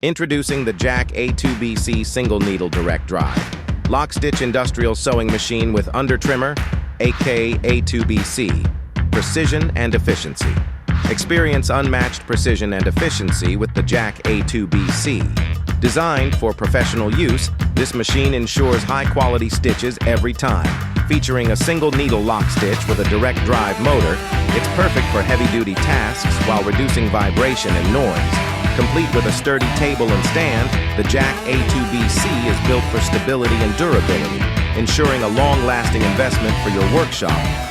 Introducing the Jack A2B-C single needle direct drive. Lockstitch industrial sewing machine with Undertrimmer, aka A2B-C. Precision and efficiency. Experience unmatched precision and efficiency with the Jack A2B-C. Designed for professional use, this machine ensures high-quality stitches every time. Featuring a single needle lock stitch with a direct drive motor, it's perfect for heavy-duty tasks while reducing vibration and noise. Complete with a sturdy table and stand, the Jack A2B-C is built for stability and durability, ensuring a long-lasting investment for your workshop